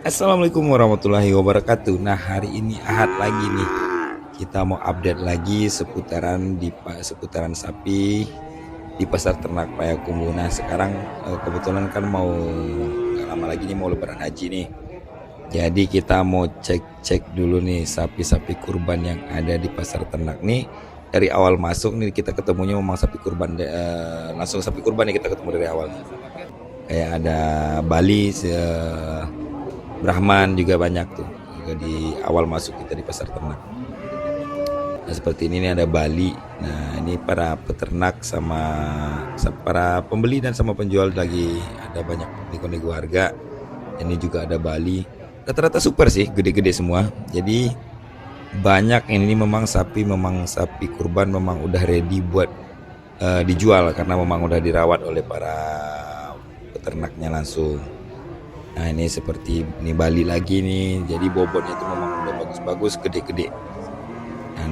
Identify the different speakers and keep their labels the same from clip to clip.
Speaker 1: Assalamualaikum warahmatullahi wabarakatuh. Nah, hari ini Ahad lagi nih. Kita mau update lagi seputaran sapi di pasar ternak Payakumbuh. Nah, sekarang kebetulan kan mau nggak lama lagi nih mau Lebaran Haji nih. Jadi kita mau cek dulu nih sapi-sapi kurban yang ada di pasar ternak nih. Dari awal masuk nih kita ketemunya memang sapi kurban, langsung sapi kurban nih kita ketemu dari awal. Kayak ada Bali, Brahman juga banyak tuh di awal masuk kita di pasar ternak. Nah, seperti ini ada Bali. Nah, ini para peternak sama para pembeli dan sama penjual lagi ada banyak nego-nego harga. Ini juga ada Bali. Rata-rata super sih, gede-gede semua. Jadi banyak ini memang sapi kurban memang udah ready buat dijual karena memang udah dirawat oleh para peternaknya langsung. Nah, ini seperti ini Bali lagi nih. Jadi bobotnya itu memang udah bagus-bagus, gede-gede. Dan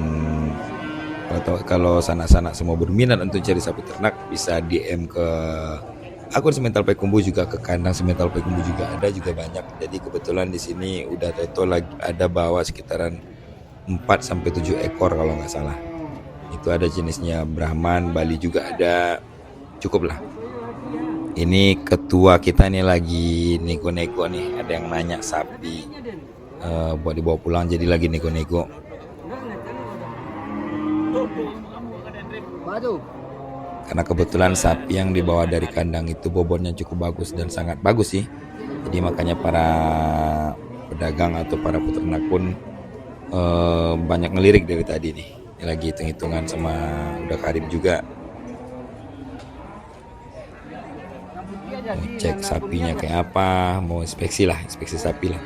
Speaker 1: kalau sanak-sanak semua berminat untuk cari sapi ternak bisa DM ke akun Semental Payakumbuh, juga ke kandang Semental Payakumbuh juga ada juga banyak. Jadi kebetulan di sini udah Toto lagi ada bawa sekitaran 4 sampai 7 ekor kalau nggak salah. Itu ada jenisnya Brahman, Bali juga ada. Cukup lah. Ini ketua kita nih lagi nego-nego nih. Ada yang nanya sapi buat dibawa pulang, jadi lagi nego-nego. Karena kebetulan sapi yang dibawa dari kandang itu bobotnya cukup bagus dan sangat bagus sih. Jadi makanya para pedagang atau para peternak pun banyak ngelirik dari tadi nih. Ini lagi hitung-hitungan sama udah Karim juga. Mau cek sapinya kayak apa, mau inspeksi sapi lah.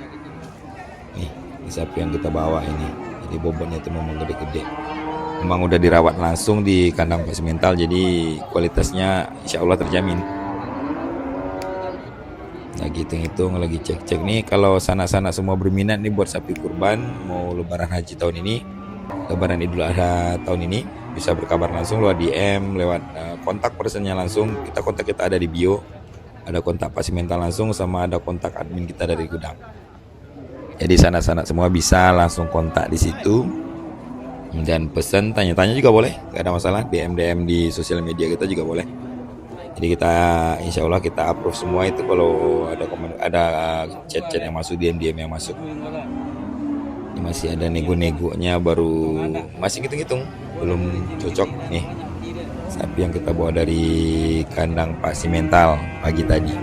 Speaker 1: Nih, ini sapi yang kita bawa ini. Jadi bobotnya itu memang gede-gede. Memang udah dirawat langsung di kandang Pak Semental, jadi kualitasnya insya Allah terjamin. Lagi hitung-hitung, lagi cek-cek nih. Kalau sana-sana semua berminat nih buat sapi kurban, mau Lebaran Haji tahun ini, Lebaran Idul Adha tahun ini, bisa berkabar langsung lewat DM, lewat kontak personnya langsung. Kontak kita ada di bio. Ada kontak Pak Semental langsung sama ada kontak admin kita dari gudang. Jadi sana-sana semua bisa langsung kontak di situ dan pesan, tanya-tanya juga boleh, gak ada masalah. DM di sosial media kita juga boleh. Jadi kita insya Allah kita approve semua itu kalau ada chat-chat yang masuk, DM yang masuk. Ini masih ada nego-negonya, baru masih ngitung-ngitung, belum cocok nih. Sapi yang kita bawa dari kandang Pak Semental pagi tadi.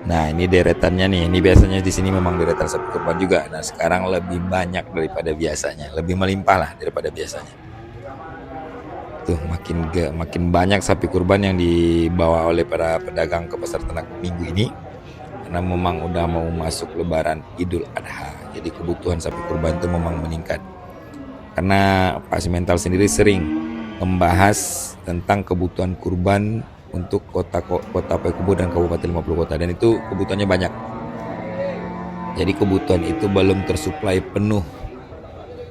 Speaker 1: Nah, ini deretannya nih. Ini biasanya di sini memang deretan sapi kurban juga. Nah, sekarang lebih banyak daripada biasanya, lebih melimpah lah daripada biasanya. Tuh makin banyak sapi kurban yang dibawa oleh para pedagang ke pasar ternak minggu ini. Karena memang udah mau masuk Lebaran Idul Adha. Jadi kebutuhan sapi kurban itu memang meningkat. Karena Pak Semental sendiri sering membahas tentang kebutuhan kurban untuk kota Payakumbuh dan Kabupaten 50 kota, dan itu kebutuhannya banyak. Jadi kebutuhan itu belum tersuplai penuh.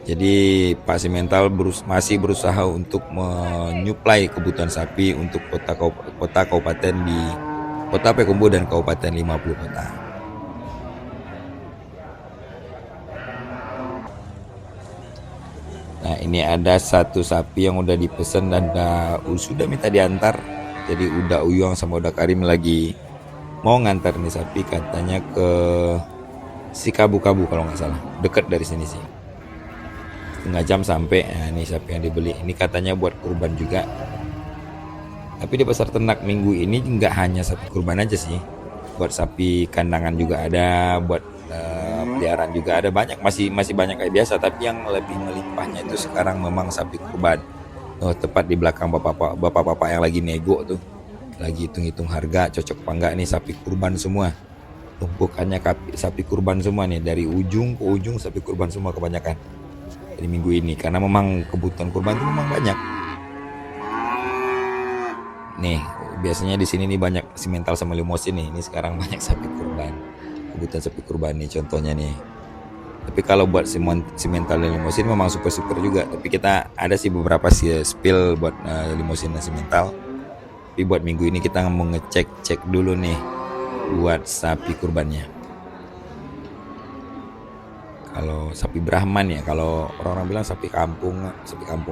Speaker 1: Jadi Pak Semental masih berusaha untuk menyuplai kebutuhan sapi untuk kota kabupaten di Kota Payakumbuh dan Kabupaten 50 kota. Nah, ini ada satu sapi yang udah dipesan dan sudah minta diantar. Jadi udah Uyong sama udah Karim lagi mau ngantar nih sapi, katanya ke Sikabu-Kabu kalau nggak salah. Dekat dari sini sih. Setengah jam sampai. Nah, ini sapi yang dibeli. Ini katanya buat kurban juga. Tapi di pasar ternak minggu ini nggak hanya sapi kurban aja sih. Buat sapi kandangan juga ada, buat peliharaan juga ada, banyak, masih banyak kayak biasa. Tapi yang lebih melimpahnya itu sekarang memang sapi kurban. Tepat di belakang bapak-bapak yang lagi nego tuh, lagi hitung-hitung harga cocok apa enggak nih, sapi kurban semua. Tumpukannya sapi kurban semua nih, dari ujung ke ujung sapi kurban semua kebanyakan di minggu ini, karena memang kebutuhan kurban itu memang banyak. Nih biasanya di sini nih banyak Semental sama Limosin nih. Ini sekarang banyak sapi kurban, kebutuhan sapi kurban nih contohnya nih. Tapi kalau buat Semental dan Limosin memang super juga. Tapi kita ada sih beberapa spill buat Limosin dan Semental. Tapi buat minggu ini kita mau ngecek dulu nih buat sapi kurbannya. Kalau sapi Brahman ya, kalau orang-orang bilang sapi kampung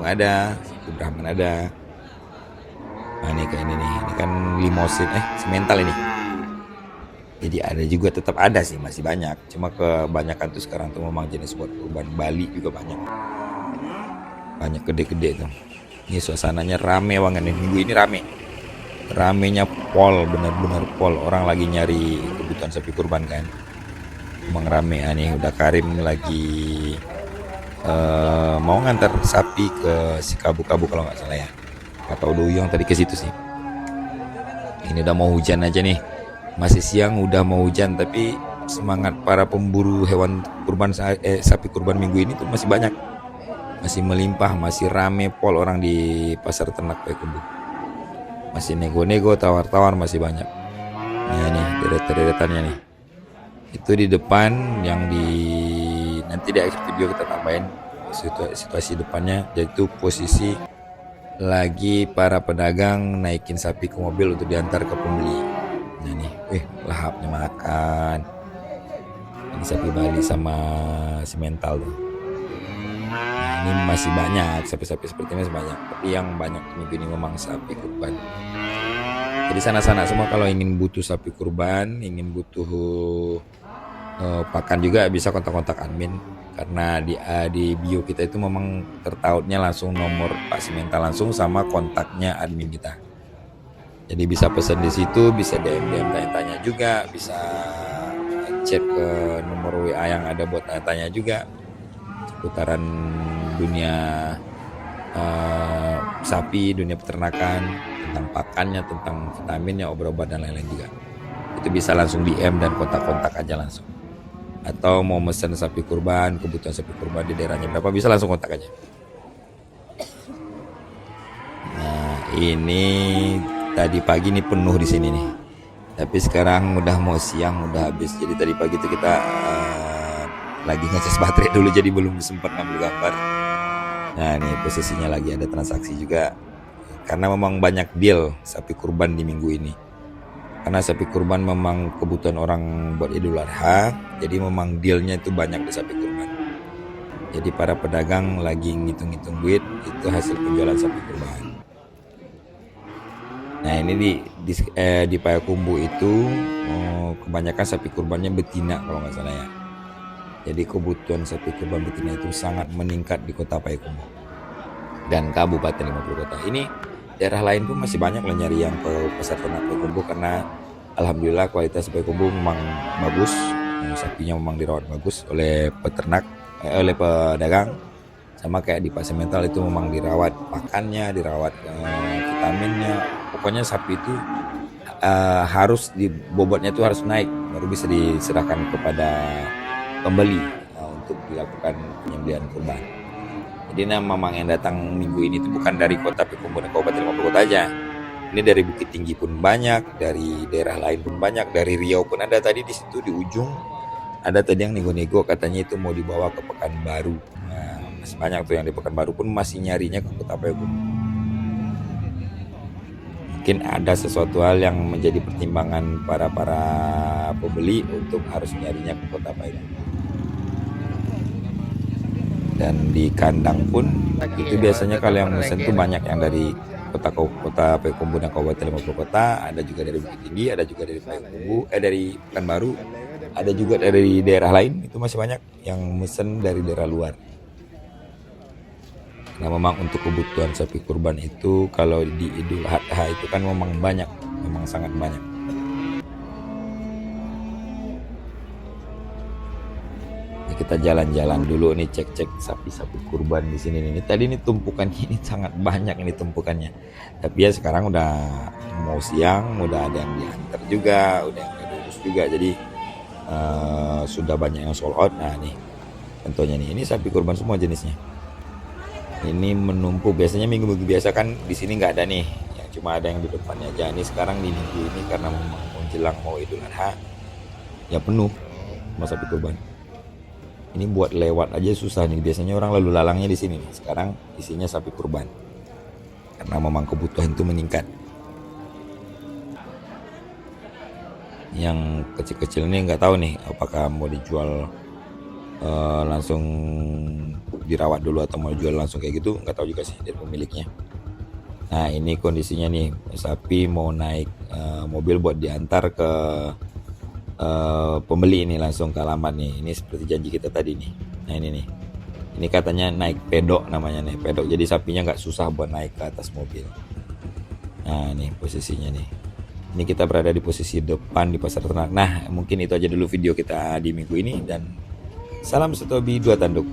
Speaker 1: ada, sapi Brahman ada. Nah ini kayak ini kan limosin, semental ini. Jadi ada juga, tetap ada sih, masih banyak. Cuma kebanyakan tuh sekarang tuh memang jenis buat kurban. Bali juga banyak. Banyak gede-gede tuh. Ini suasananya rame banget nih. Minggu ini rame. Ramenya pol, bener-bener pol. Orang lagi nyari kebutuhan sapi kurban kan. Emang rame nih. Udah Karim lagi mau ngantar sapi ke si Kabu-Kabu kalau nggak salah ya. Atau Doyong tadi ke situ sih. Ini udah mau hujan aja nih. Masih siang udah mau hujan, tapi semangat para pemburu hewan kurban sapi kurban minggu ini tuh masih banyak, masih melimpah, masih rame pol orang di pasar ternak Payakumbuh. Masih nego-nego, tawar-tawar masih banyak. Nah nih deret-deretannya nih. Itu di depan yang nanti di akhir video kita tambahin situasi depannya, yaitu posisi lagi para pedagang naikin sapi ke mobil untuk diantar ke pembeli. Nah nih, lahapnya makan. Ini sapi Bali sama semental tuh. Nah, ini masih banyak sapi-sapi seperti ini, masih banyak. Tapi yang banyak minggu ini memang sapi kurban. Jadi sana-sana semua kalau ingin butuh sapi kurban, ingin butuh pakan juga bisa kontak-kontak admin. Karena di bio kita itu memang tertautnya langsung nomor Pak Semental langsung sama kontaknya admin kita. Jadi bisa pesan di situ, bisa DM tanya-tanya juga, bisa chat ke nomor WA yang ada buat tanya-tanya juga seputaran dunia sapi, dunia peternakan, tentang pakannya, tentang vitaminnya, obat-obat dan lain-lain juga. Itu bisa langsung DM dan kontak-kontak aja langsung. Atau mau mesen sapi kurban, kebutuhan sapi kurban di daerahnya berapa, bisa langsung kontak aja. Nah ini tadi pagi nih penuh di sini nih. Tapi sekarang udah mau siang, udah habis. Jadi tadi pagi itu kita lagi ngecas baterai dulu, jadi belum sempat ngambil gambar. Nah ini posisinya lagi ada transaksi juga. Karena memang banyak deal sapi kurban di minggu ini. Karena sapi kurban memang kebutuhan orang buat Idul Adha. Jadi memang dealnya itu banyak di sapi kurban. Jadi para pedagang lagi ngitung-ngitung duit, itu hasil penjualan sapi kurban. Nah ini di Payakumbuh itu kebanyakan sapi kurbannya betina kalau nggak salah ya. Jadi kebutuhan sapi kurban betina itu sangat meningkat di kota Payakumbuh dan Kabupaten 50 Kota. Ini daerah lain pun masih banyak lah nyari yang ke pasar ternak Payakumbuh, karena alhamdulillah kualitas Payakumbuh memang bagus. Sapinya memang dirawat bagus oleh peternak, oleh pedagang. Sama kayak di Pak Semental itu memang dirawat pakannya, dirawat vitaminnya. Pokoknya sapi itu harus bobotnya itu harus naik baru bisa diserahkan kepada pembeli untuk dilakukan penyembelihan kurban. Jadi memang yang datang minggu ini itu bukan dari kota Payakumbuh dan Kabupaten 50 Kota aja. Ini dari Bukit Tinggi pun banyak, dari daerah lain pun banyak, dari Riau pun ada. Tadi di situ di ujung ada tadi yang nego-nego katanya itu mau dibawa ke Pekanbaru. Nah, masih banyak tuh yang di Pekanbaru pun masih nyarinya ke kota Payakumbuh. Mungkin ada sesuatu hal yang menjadi pertimbangan para pembeli untuk harus nyarinya ke kota Payakumbuh. Dan di kandang pun itu biasanya kalau yang mesen tuh banyak yang dari kota Payakumbuh dan Kabupaten 50 Kota, ada juga dari Bukit Tinggi, ada juga dari Payakumbuh, dari Pekanbaru, ada juga dari daerah lain. Itu masih banyak yang mesen dari daerah luar. Nah memang untuk kebutuhan sapi kurban itu kalau di Idul Adha itu kan memang banyak, memang sangat banyak. Ini kita jalan-jalan dulu nih, cek-cek sapi-sapi kurban di sini nih. Tadi ini tumpukannya ini sangat banyak ini tumpukannya. Tapi ya sekarang udah mau siang, udah ada yang diantar juga, udah yang diurus juga. Jadi sudah banyak yang sold out. Nah nih contohnya nih, ini sapi kurban semua jenisnya. Ini menumpuk, biasanya minggu-minggu biasa kan di sini nggak ada nih, ya cuma ada yang di depannya aja. Ini sekarang di minggu ini karena memang menjelang mau Idul Adha ya penuh sama sapi kurban. Ini buat lewat aja susah nih, biasanya orang lalu lalangnya di sini nih. Sekarang isinya sapi kurban karena memang kebutuhan itu meningkat. Yang kecil-kecil ini nggak tahu nih apakah mau dijual langsung dirawat dulu atau mau jual langsung kayak gitu, nggak tahu juga sih dari pemiliknya. Nah ini kondisinya nih, sapi mau naik mobil buat diantar ke pembeli ini langsung ke alamat nih. Ini seperti janji kita tadi nih. Nah ini katanya naik pedok namanya nih, pedok, jadi sapinya nggak susah buat naik ke atas mobil. Nah ini posisinya nih, ini kita berada di posisi depan di pasar ternak. Nah mungkin itu aja dulu video kita di minggu ini, dan salam setobi 2 tanduk.